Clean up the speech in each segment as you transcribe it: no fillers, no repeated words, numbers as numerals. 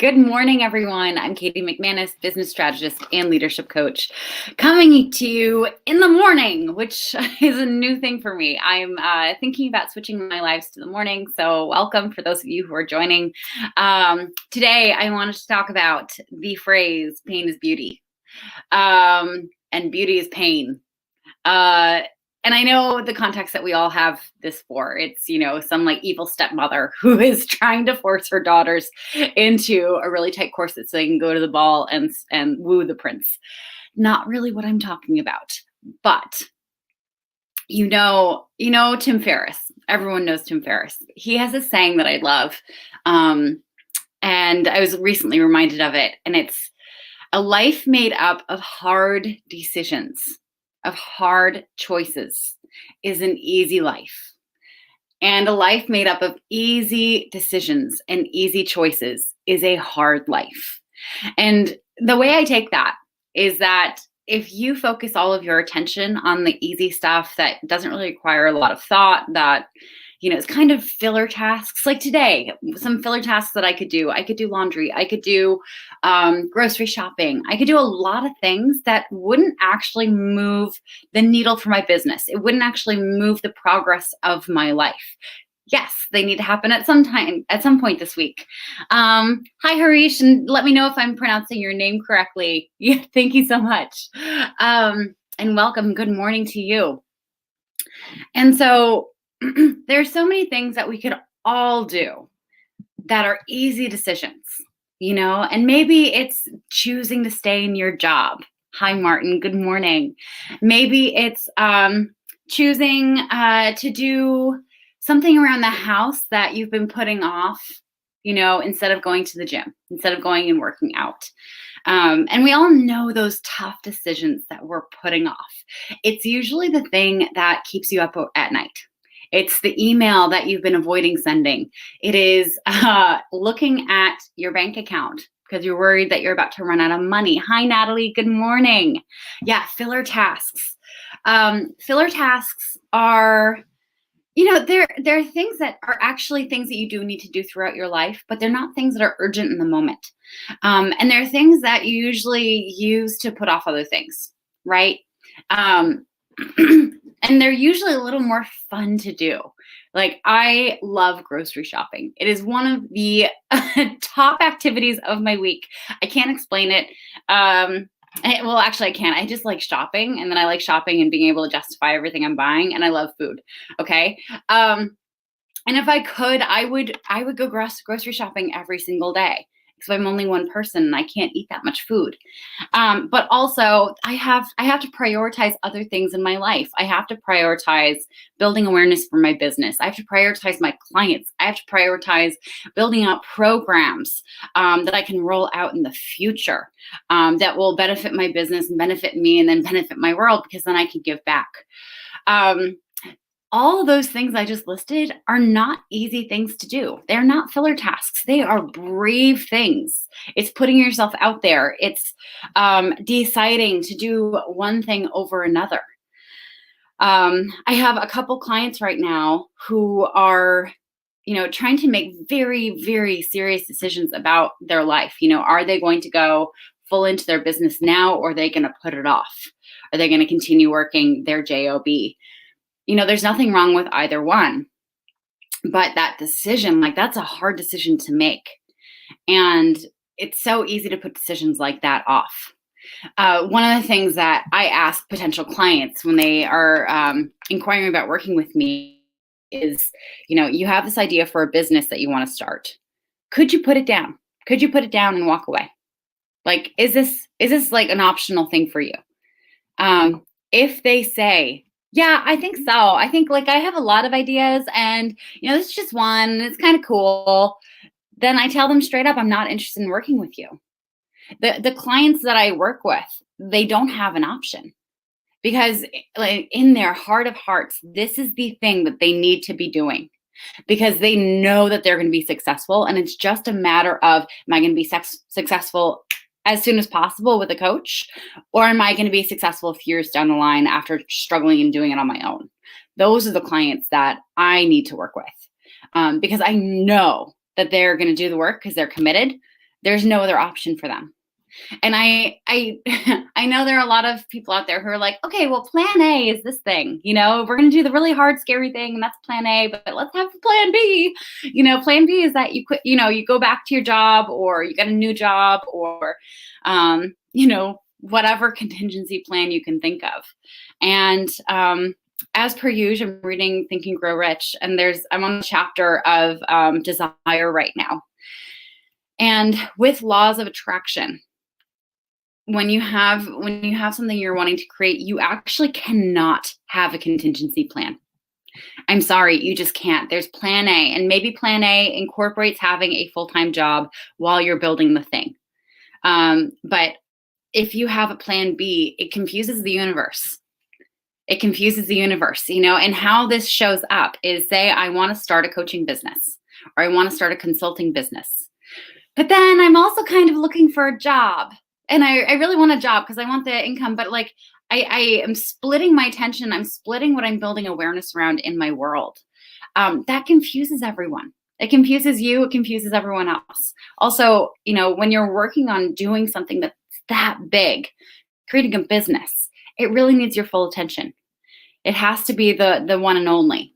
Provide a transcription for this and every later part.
Good morning, everyone. I'm Katie McManus, business strategist and leadership coach, coming to you in the morning, which is a new thing for me. I'm thinking about switching my lives to the morning, so welcome for those of you who are joining. Today, I wanted to talk about the phrase, pain is beauty, and beauty is pain. And I know the context that we all have this for. It's, some like evil stepmother who is trying to force her daughters into a really tight corset so they can go to the ball and woo the prince. Not really what I'm talking about. But Tim Ferriss. Everyone knows Tim Ferriss. He has a saying that I love. And I was recently reminded of it. And it's a life made up of hard decisions, of hard choices, is an easy life. And a life made up of easy decisions and easy choices is a hard life. And the way I take that is that if you focus all of your attention on the easy stuff that doesn't really require a lot of thought, that it's kind of filler tasks. Like today, some filler tasks that I could do laundry, I could do grocery shopping, I could do a lot of things that wouldn't actually move the needle for my business. It wouldn't actually move the progress of my life. Yes, they need to happen at some point this week. Hi, Harish, and let me know if I'm pronouncing your name correctly. Yeah, thank you so much. And welcome. Good morning to you. And so there's so many things that we could all do that are easy decisions, and maybe it's choosing to stay in your job. Hi, Martin. Good morning. Maybe it's choosing to do something around the house that you've been putting off, instead of going to the gym, instead of going and working out. And we all know those tough decisions that we're putting off. It's usually the thing that keeps you up at night. It's the email that you've been avoiding sending. It is looking at your bank account because you're worried that you're about to run out of money. Hi, Natalie. Good morning. Yeah, filler tasks. Filler tasks are, they're things that are actually things that you do need to do throughout your life, but they're not things that are urgent in the moment. And they're things that you usually use to put off other things, right? And they're usually a little more fun to do. Like, I love grocery shopping. It is one of the top activities of my week. I can't explain it. Well, actually, I can. I just like shopping, and then I like shopping and being able to justify everything I'm buying, and I love food. Okay. And if I could, I would go grocery shopping every single day. Because I'm only one person and I can't eat that much food. But also I have to prioritize other things in my life. I have to prioritize building awareness for my business. I have to prioritize my clients. I have to prioritize building out programs that I can roll out in the future that will benefit my business and benefit me and then benefit my world, because then I can give back. All of those things I just listed are not easy things to do. They're not filler tasks. They are brave things. It's putting yourself out there. It's deciding to do one thing over another. I have a couple clients right now who are, trying to make very, very serious decisions about their life. Are they going to go full into their business now, or are they going to put it off? Are they going to continue working their job? There's nothing wrong with either one, but that decision, that's a hard decision to make. And it's so easy to put decisions like that off. One of the things that I ask potential clients when they are inquiring about working with me is, you have this idea for a business that you want to start. Could you put it down? Could you put it down and walk away? Like, is this like an optional thing for you? If they say, yeah, I think so. I think I have a lot of ideas and, this is just one. It's kind of cool. Then I tell them straight up, I'm not interested in working with you. The clients that I work with, they don't have an option, because in their heart of hearts, this is the thing that they need to be doing, because they know that they're going to be successful. And it's just a matter of, am I going to be successful as soon as possible with a coach, or am I going to be successful a few years down the line after struggling and doing it on my own? Those are the clients that I need to work with, because I know that they're going to do the work because they're committed. There's no other option for them. And I I know there are a lot of people out there who are like, okay, well, plan A is this thing, we're going to do the really hard, scary thing, and that's plan A, but let's have plan B. Plan B is that you quit, you go back to your job, or you get a new job, or, whatever contingency plan you can think of. And as per usual, I'm reading Think and Grow Rich, and I'm on the chapter of desire right now. And with laws of attraction, when you have something you're wanting to create, you actually cannot have a contingency plan. I'm sorry, you just can't. There's plan A, and maybe plan A incorporates having a full-time job while you're building the thing. But if you have a plan B, it confuses the universe. It confuses the universe, and how this shows up is, say I want to start a coaching business, or I want to start a consulting business. But then I'm also kind of looking for a job. And I really want a job because I want the income, but like I am splitting my attention. I'm splitting what I'm building awareness around in my world. That confuses everyone. It confuses you. It confuses everyone else. Also, when you're working on doing something that's that big, creating a business, it really needs your full attention. It has to be the one and only.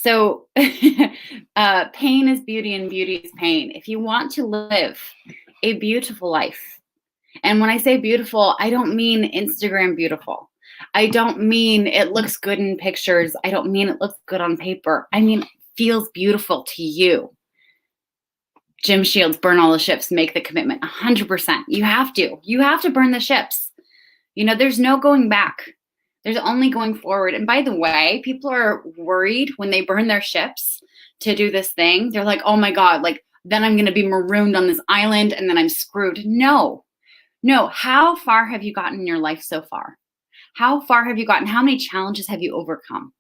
So pain is beauty and beauty is pain. If you want to live a beautiful life, and when I say beautiful, I don't mean Instagram beautiful. I don't mean it looks good in pictures. I don't mean it looks good on paper. I mean, it feels beautiful to you. Jim Shields, burn all the ships, make the commitment. 100%. You have to burn the ships. There's no going back. There's only going forward. And by the way, people are worried when they burn their ships to do this thing. They're like, oh my God, like then I'm going to be marooned on this island and then I'm screwed. No. How far have you gotten in your life so far? How far have you gotten? How many challenges have you overcome?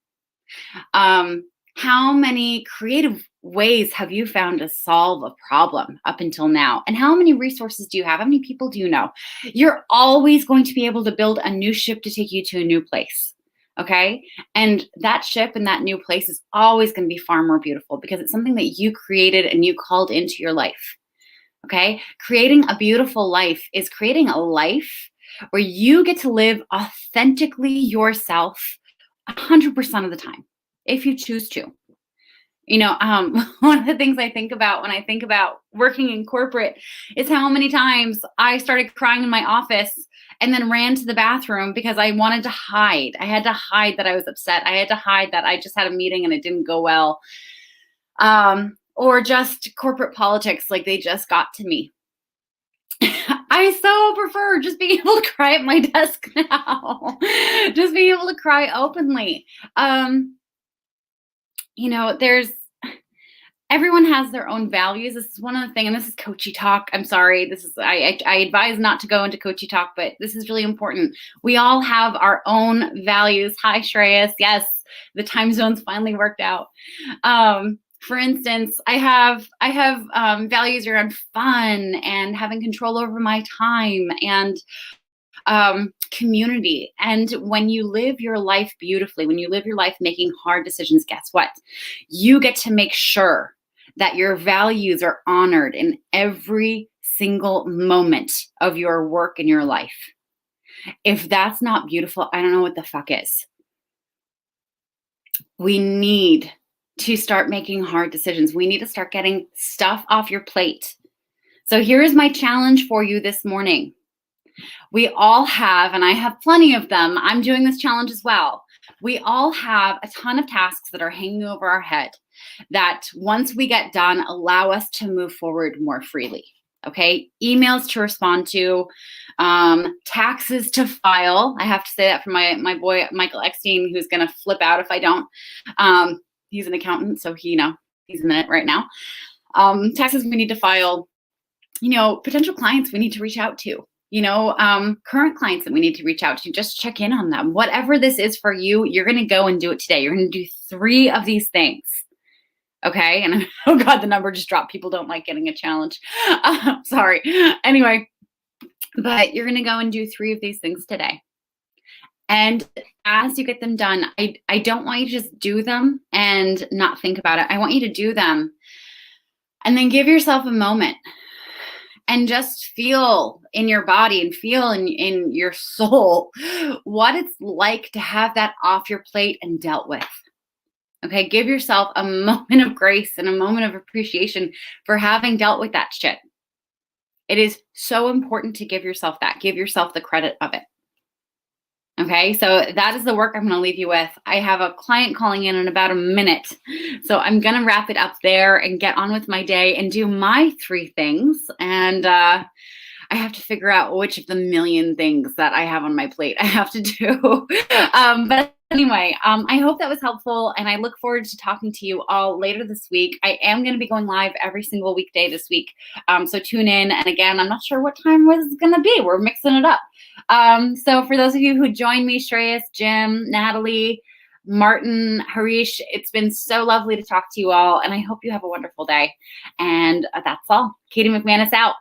How many creative ways have you found to solve a problem up until now? And how many resources do you have? How many people do you know? You're always going to be able to build a new ship to take you to a new place. Okay? And that ship and that new place is always going to be far more beautiful because it's something that you created and you called into your life. Okay? Creating a beautiful life is creating a life where you get to live authentically yourself 100% of the time, if you choose to. One of the things I think about when I think about working in corporate is how many times I started crying in my office and then ran to the bathroom because I wanted to hide. I had to hide that I was upset. I had to hide that I just had a meeting and it didn't go well. Or just corporate politics, like they just got to me. I so prefer just being able to cry at my desk now. Just being able to cry openly. Everyone has their own values. This is one of the things, and this is coachy talk. I'm sorry. I advise not to go into coachy talk, but this is really important. We all have our own values. Hi, Shreyas. Yes, the time zones finally worked out. For instance, I have values around fun and having control over my time and community. And when you live your life beautifully, when you live your life making hard decisions, guess what? You get to make sure that your values are honored in every single moment of your work in your life. If that's not beautiful, I don't know what the fuck is. We need to start making hard decisions. We need to start getting stuff off your plate. So here is my challenge for you this morning. We all have, and I have plenty of them. I'm doing this challenge as well. We all have a ton of tasks that are hanging over our head that once we get done, allow us to move forward more freely. Okay, emails to respond to, taxes to file. I have to say that for my boy, Michael Eckstein, who's going to flip out if I don't. He's an accountant, so he's in it right now. Taxes we need to file, potential clients we need to reach out to, current clients that we need to reach out to, just check in on them. Whatever this is for you, you're going to go and do it today. You're going to do 3 of these things. Okay. And oh God, the number just dropped. People don't like getting a challenge. Sorry. Anyway, but you're going to go and do 3 of these things today. And as you get them done, I don't want you to just do them and not think about it. I want you to do them And then give yourself a moment and just feel in your body and feel in your soul what it's like to have that off your plate and dealt with. Okay, give yourself a moment of grace and a moment of appreciation for having dealt with that shit. It is so important to give yourself that. Give yourself the credit of it. Okay, so that is the work I'm going to leave you with. I have a client calling in about a minute. So I'm going to wrap it up there and get on with my day and do my 3 things. And I have to figure out which of the million things that I have on my plate I have to do. But anyway, I hope that was helpful, and I look forward to talking to you all later this week. I am going to be going live every single weekday this week, so tune in. And again, I'm not sure what time it's going to be. We're mixing it up. So for those of you who joined me, Shreyas, Jim, Natalie, Martin, Harish, it's been so lovely to talk to you all, and I hope you have a wonderful day. And that's all. Katie McManus out.